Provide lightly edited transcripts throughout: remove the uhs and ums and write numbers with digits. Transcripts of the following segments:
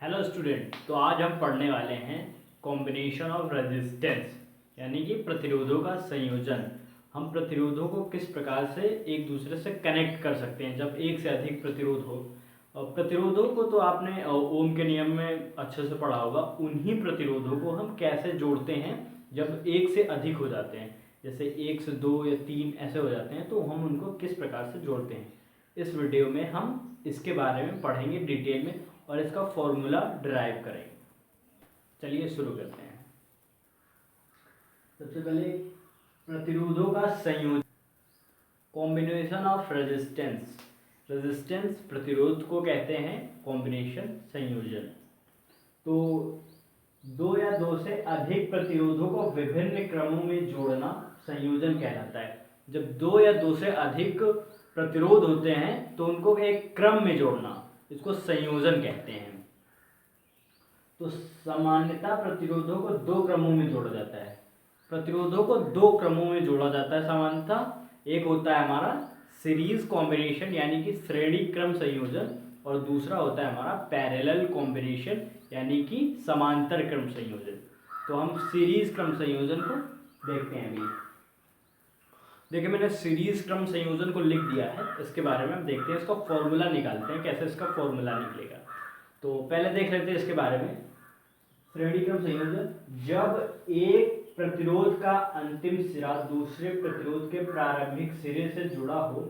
Hello student, तो आज हम पढ़ने वाले हैं कॉम्बिनेशन ऑफ रेजिस्टेंस, यानी कि प्रतिरोधों का संयोजन। हम प्रतिरोधों को किस प्रकार से एक दूसरे से कनेक्ट कर सकते हैं जब एक से अधिक प्रतिरोध हो। और प्रतिरोधों को तो आपने ओम के नियम में अच्छे से पढ़ा होगा। उन्हीं प्रतिरोधों को हम कैसे जोड़ते हैं जब एक से अधिक हो जाते हैं, जैसे एक से दो या तीन ऐसे हो जाते हैं, तो हम उनको किस प्रकार से जोड़ते हैं। इस वीडियो में हम इसके बारे में पढ़ेंगे डिटेल में और इसका फॉर्मूला डिराइव करेंगे। चलिए शुरू करते हैं। सबसे पहले प्रतिरोधों का संयोजन, कॉम्बिनेशन ऑफ रेजिस्टेंस। रेजिस्टेंस प्रतिरोध को कहते हैं, कॉम्बिनेशन संयोजन। तो दो या दो से अधिक प्रतिरोधों को विभिन्न क्रमों में जोड़ना संयोजन कहलाता है। जब दो या दो से अधिक प्रतिरोध होते हैं तो उनको एक क्रम में जोड़ना, इसको संयोजन कहते हैं। तो सामान्यतः प्रतिरोधों को दो क्रमों में जोड़ा जाता है। प्रतिरोधों को दो क्रमों में जोड़ा जाता है सामान्यतः। एक होता है हमारा सीरीज कॉम्बिनेशन यानी कि श्रेणी क्रम संयोजन, और दूसरा होता है हमारा पैरेलल कॉम्बिनेशन यानी कि समांतर क्रम संयोजन। तो हम सीरीज क्रम संयोजन को देखते हैं अभी। देखिए, मैंने सीरीज क्रम संयोजन को लिख दिया है, इसके बारे में हम देखते हैं। इसका फॉर्मूला निकालते हैं, कैसे इसका फॉर्मूला निकलेगा। तो पहले देख लेते हैं इसके बारे में। श्रेणी क्रम संयोजन, जब एक प्रतिरोध का अंतिम सिरा दूसरे प्रतिरोध के प्रारंभिक सिरे से जुड़ा हो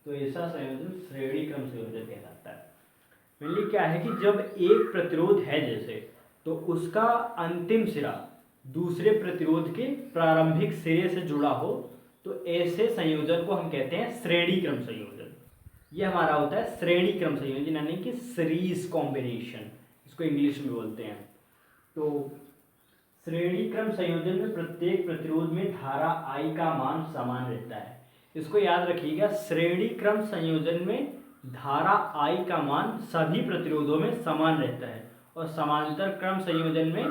तो ऐसा संयोजन श्रेणी क्रम संयोजन कहलाता है। मेनली क्या है कि जब एक प्रतिरोध है जैसे, तो उसका अंतिम सिरा दूसरे प्रतिरोध के प्रारंभिक सिरे से जुड़ा हो तो ऐसे संयोजन को हम कहते हैं श्रेणी क्रम संयोजन। ये हमारा होता है श्रेणी क्रम संयोजन यानी कि सीरीज कॉम्बिनेशन, इसको इंग्लिश में बोलते हैं। तो श्रेणी क्रम संयोजन में प्रत्येक प्रतिरोध में धारा I का मान समान रहता है। इसको याद रखिएगा, श्रेणी क्रम संयोजन में धारा I का मान सभी प्रतिरोधों में समान रहता है, और समांतर क्रम संयोजन में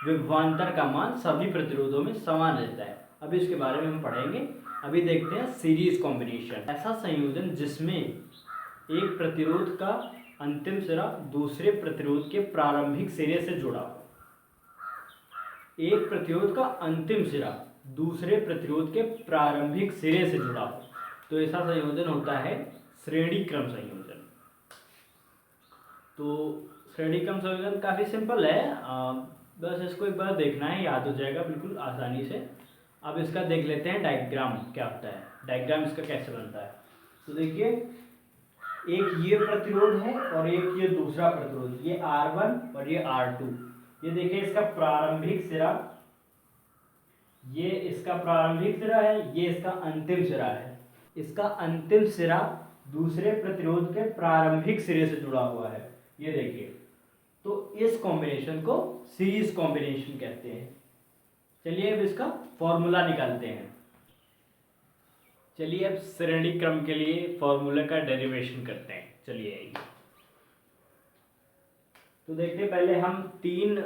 विभवांतर का मान सभी प्रतिरोधों में समान रहता है। अभी इसके बारे में हम पढ़ेंगे। अभी देखते हैं सीरीज कॉम्बिनेशन, ऐसा संयोजन जिसमें एक प्रतिरोध का अंतिम सिरा दूसरे प्रतिरोध के प्रारंभिक सिरे से जुड़ा हो। एक प्रतिरोध का अंतिम सिरा दूसरे प्रतिरोध के प्रारंभिक सिरे से जुड़ा हो तो ऐसा संयोजन होता है श्रेणी क्रम संयोजन। तो श्रेणी क्रम संयोजन काफ़ी सिंपल है, बस इसको एक बार देखना है, याद हो जाएगा बिल्कुल आसानी से। अब इसका देख लेते हैं डायग्राम क्या होता है, डायग्राम इसका कैसे बनता है। तो देखिए, एक ये प्रतिरोध है और एक ये दूसरा प्रतिरोध, ये R1 और ये R2। ये देखिए, इसका प्रारंभिक सिरा, ये इसका प्रारंभिक सिरा है, ये इसका अंतिम सिरा है। इसका अंतिम सिरा दूसरे प्रतिरोध के प्रारंभिक सिरे से जुड़ा हुआ है, ये देखिए। तो इस कॉम्बिनेशन को सीरीज कॉम्बिनेशन कहते हैं। चलिए अब इसका फॉर्मूला निकालते हैं। चलिए अब श्रेणी क्रम के लिए फॉर्मूला का डेरिवेशन करते हैं। चलिए आइए। तो देखते पहले हम तीन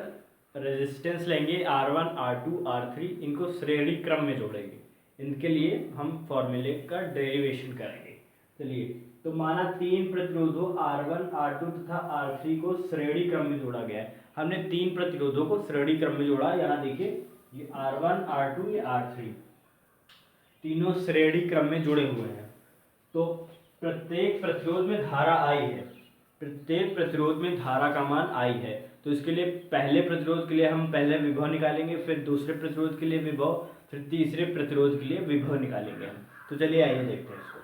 रेजिस्टेंस लेंगे, R1, R2, R3, इनको श्रेणी क्रम में जोड़ेंगे। इनके लिए हम फॉर्मूले का डेरिवेशन करेंगे। चलिए, तो माना तीन प्रतिरोधों R1, R2 तथा R3 को श्रेणी क्रम में जोड़ा गया है। हमने तीन प्रतिरोधों को श्रेणी क्रम में जोड़ा। यहाँ देखिए, ये R1, R2, ये R3, तीनों श्रेणी क्रम में जुड़े हुए हैं। तो प्रत्येक प्रतिरोध में धारा I है, प्रत्येक प्रतिरोध में धारा का मान I है। तो इसके लिए पहले प्रतिरोध के लिए हम पहले विभव निकालेंगे, फिर दूसरे प्रतिरोध के लिए विभव, फिर तीसरे प्रतिरोध के लिए विभव निकालेंगे हम। तो चलिए आइए देखते हैं इसको।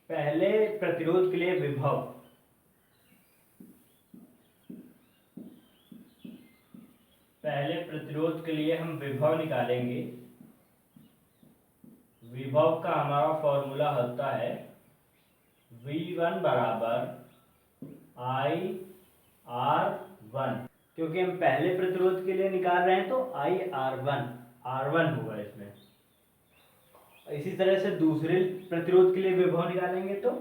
पहले प्रतिरोध के लिए विभव, पहले प्रतिरोध के लिए हम विभव निकालेंगे। विभव का हमारा फॉर्मूला होता है V1 बराबर IR1। क्योंकि हम पहले प्रतिरोध के लिए निकाल रहे हैं तो IR1 होगा इसमें। इसी तरह से दूसरे प्रतिरोध के लिए विभव निकालेंगे तो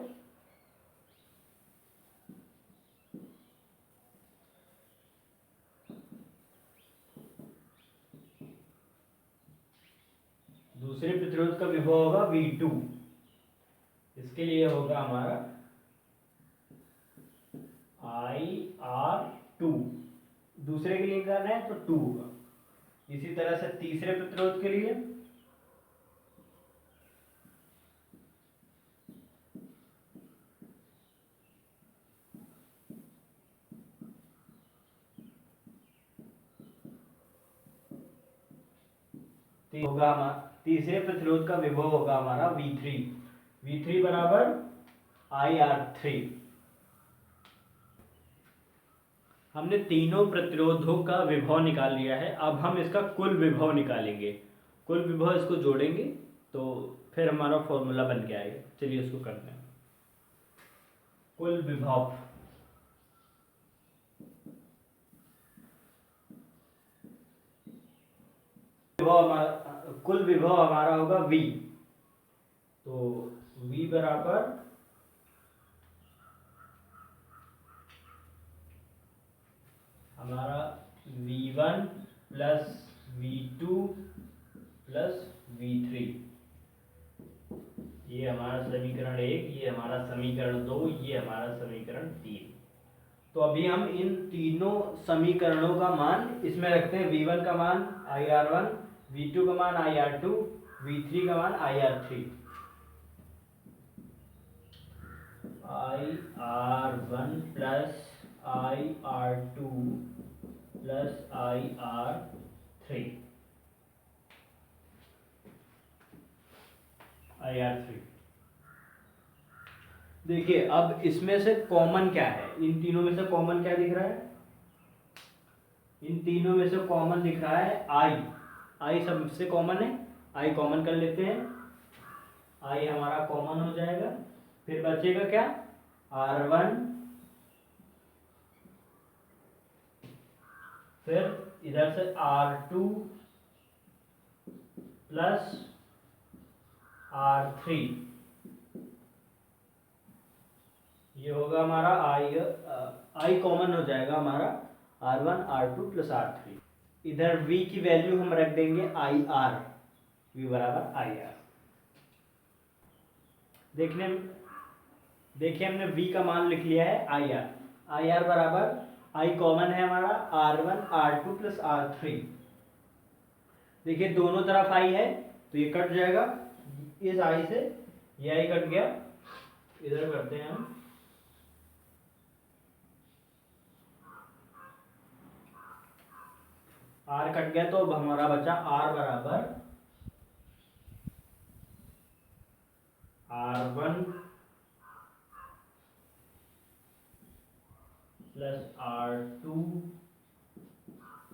दूसरे प्रतिरोध का विभव होगा V2। इसके लिए होगा हमारा IR2। दूसरे के लिए करना है तो 2 होगा। इसी तरह से तीसरे प्रतिरोध के लिए होगा तीसरे प्रतिरोध का विभव होगा हमारा V3 बराबर IR3। हमने तीनों प्रतिरोधों का विभव निकाल लिया है। अब हम इसका कुल विभव निकालेंगे। कुल विभव इसको जोड़ेंगे तो फिर हमारा फॉर्मूला बन के आएगा। चलिए इसको करते हैं। कुल विभव कुल विभव हमारा होगा V। तो V बराबर हमारा V1 plus V2 plus V3। ये हमारा समीकरण 1, ये हमारा समीकरण 2, ये हमारा समीकरण 3। तो अभी हम इन तीनों समीकरणों का मान इसमें रखते हैं। V1 का मान IR1, V2 का मान IR2, V3 का मान IR3। IR1 plus IR2 plus IR3। देखिए अब इसमें से कॉमन क्या है, इन तीनों में से कॉमन क्या दिख रहा है? इन तीनों में से कॉमन दिख रहा है आई सबसे कॉमन है। आई कॉमन कर लेते हैं। आई हमारा कॉमन हो जाएगा। फिर बचेगा क्या? R1, फिर इधर से R2 प्लस R3। ये होगा हमारा आई कॉमन हो जाएगा हमारा R1, R2 प्लस R3। इधर V की वैल्यू हम रख देंगे IR, V बराबर IR। देखिए हमने V का मान लिख लिया है IR बराबर I कॉमन है हमारा R1, R2 प्लस R3। देखिए दोनों तरफ I है तो ये कट जाएगा इस I से, ये I कट गया। इधर करते हैं हम R कट गया तो अब हमारा बचा R बराबर R1 plus R2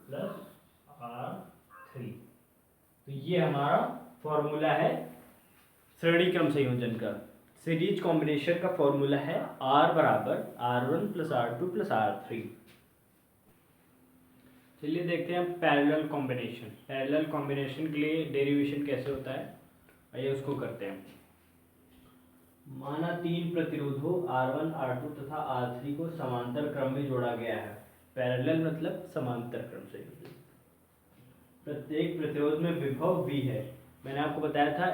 plus R3। तो ये हमारा फॉर्मूला है श्रेणी क्रम संयोजन का। सीरीज कॉम्बिनेशन का फॉर्मूला है R बराबर R1 plus R2 plus R3। चलिए देखते हैं पैरेलल कॉम्बिनेशन। पैरेलल कॉम्बिनेशन के लिए डेरिवेशन कैसे होता है, आइए उसको करते हैं। माना तीन प्रतिरोधों R1, R2 तथा R3 को समांतर क्रम में जोड़ा गया है। पैरेलल मतलब समांतर क्रम से। प्रत्येक प्रतिरोध में विभव V है। मैंने आपको बताया था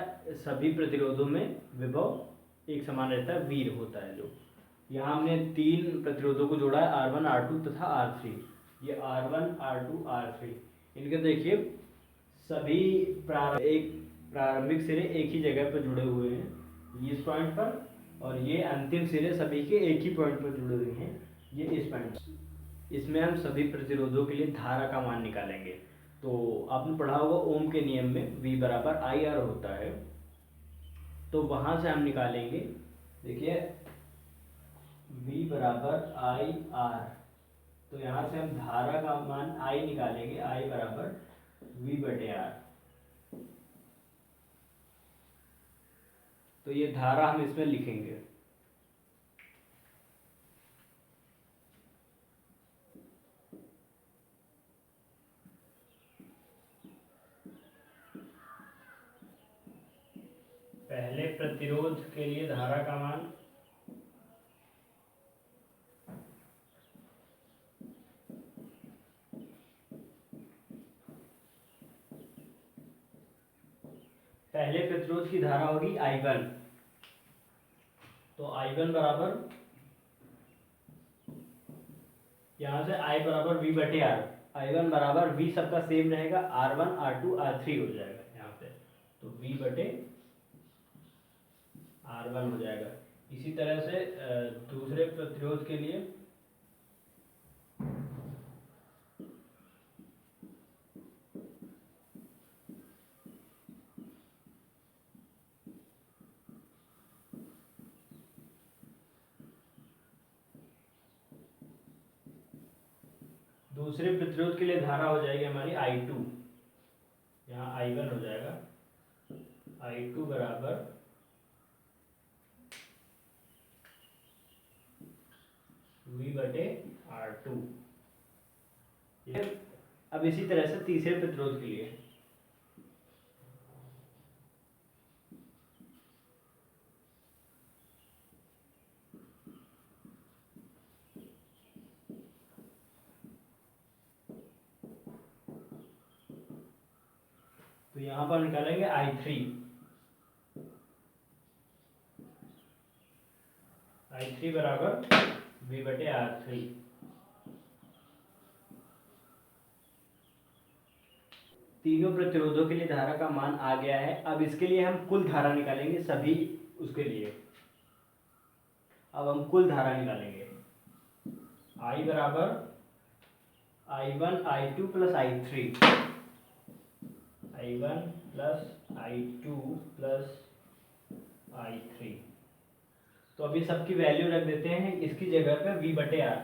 सभी प्रतिरोधों में विभव एक समान रहता है, V होता है। जो यहाँ हमने तीन प्रतिरोधों को जोड़ा है R1, R2 तथा R3। ये R1, R2, R3 इनके देखिए सभी प्रारंभिक सिरे एक ही जगह पर जुड़े हुए हैं, इस पॉइंट पर, और ये अंतिम सिरे सभी के एक ही पॉइंट पर जुड़े हुए हैं, ये इस पॉइंट। इसमें हम सभी प्रतिरोधों के लिए धारा का मान निकालेंगे। तो आपने पढ़ा होगा ओम के नियम में V बराबर IR होता है, तो वहाँ से हम निकालेंगे। देखिए V बराबर IR, तो यहाँ से हम धारा का मान I निकालेंगे। I बराबर V बटे R। तो ये धारा हम इसमें लिखेंगे। पहले प्रतिरोध के लिए धारा का मान पहले प्रतिरोध की धारा होगी I1, तो I1 बराबर, यहाँ से I बराबर V बटे R, I1 बराबर V सबका सेम रहेगा, R1 R2 R3 हो जाएगा यहाँ पे, तो V बटे R1 हो जाएगा। इसी तरह से दूसरे प्रतिरोध के लिए धारा हो जाएगी हमारी I2, यहाँ I1 हो जाएगा, I2 बराबर V बटे R2। अब इसी तरह से तीसरे प्रतिरोध के लिए तो यहाँ पर निकालेंगे I3 बराबर V बटे R3। तीनों प्रतिरोधों के लिए धारा का मान आ गया है। अब इसके लिए हम कुल धारा निकालेंगे सभी उसके लिए। अब हम कुल धारा निकालेंगे, I बराबर I1 I2 plus I3, I1 plus I2 plus I3। तो अभी सबकी वैल्यू रख देते हैं इसकी जगह पे V बटे R,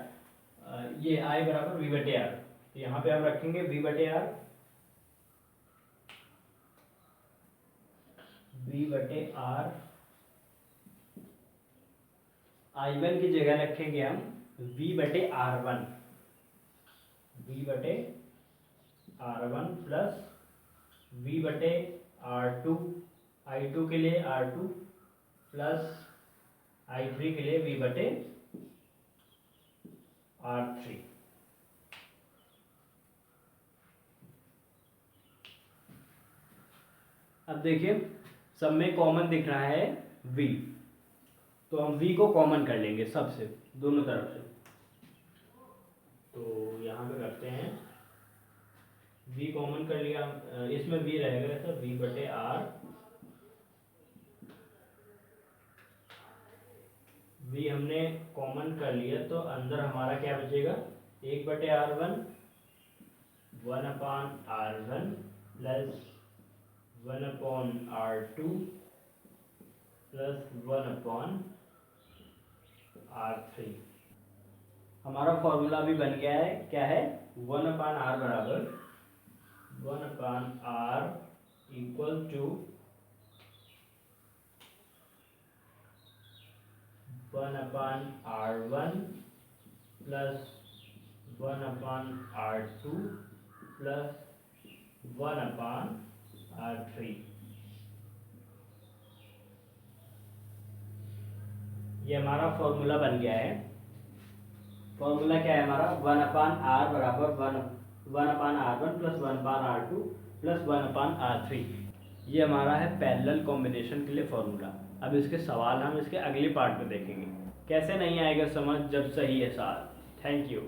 ये I बराबर V बटे R, तो यहाँ पे हम रखेंगे V बटे R, V बटे R। I1 की जगह रखेंगे हम V बटे R1, V बटे R1 प्लस V बटे R2, I2 के लिए R2 प्लस I3 के लिए V बटे R3। अब देखिए सब में कॉमन दिख रहा है V, तो हम V को कॉमन कर लेंगे सबसे, दोनों तरफ से। तो यहाँ पे करते हैं V कॉमन कर लिया, इसमें V रहेगा सर V बटे R, V हमने कॉमन कर लिया तो अंदर हमारा क्या बचेगा, 1 बटे R1 1 अपान R1 plus 1 upon R2 plus 1 upon R3। हमारा फॉर्मूला भी बन गया है, क्या है, 1 अपान R बराबर 1 अपान R इक्वल टू 1 अपान R1 प्लस 1 अपान R2 प्लस 1 अपान R3। ये हमारा फॉर्मूला बन गया है। फॉर्मूला क्या है हमारा, 1 अपान R बराबर 1 अपान R1 प्लस 1 अपान R2 प्लस 1 अपान R3। ये हमारा है पैरेलल कॉम्बिनेशन के लिए फॉर्मूला। अब इसके सवाल हम इसके अगले पार्ट में देखेंगे। कैसे नहीं आएगा समझ जब सही है साथ। Thank you.